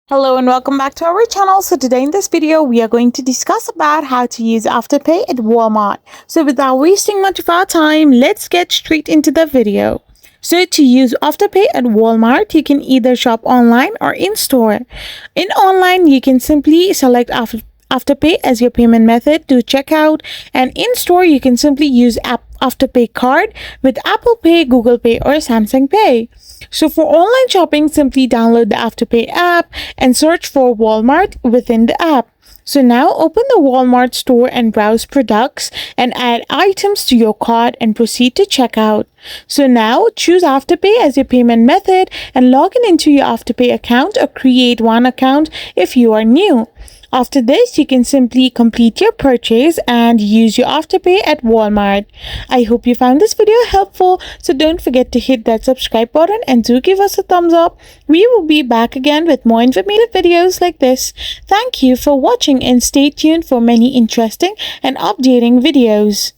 Hello and welcome back to our channel. So today in this video, we are going to discuss about how to use Afterpay at Walmart. So without wasting much of our time, let's get straight into the video. So to use Afterpay at Walmart, you can either shop online or in-store. In online, you can simply select Afterpay as your payment method to checkout, and in-store, you can simply use Afterpay card with Apple Pay, Google Pay, or Samsung Pay. So for online shopping, simply download the Afterpay app and search for Walmart within the app. So now open the Walmart store and browse products and add items to your cart and proceed to checkout. So now choose Afterpay as your payment method and log into your Afterpay account or create one account if you are new. After this, you can simply complete your purchase and use your Afterpay at Walmart. I hope you found this video helpful, so don't forget to hit that subscribe button and do give us a thumbs up. We will be back again with more informative videos like this. Thank you for watching and stay tuned for many interesting and updating videos.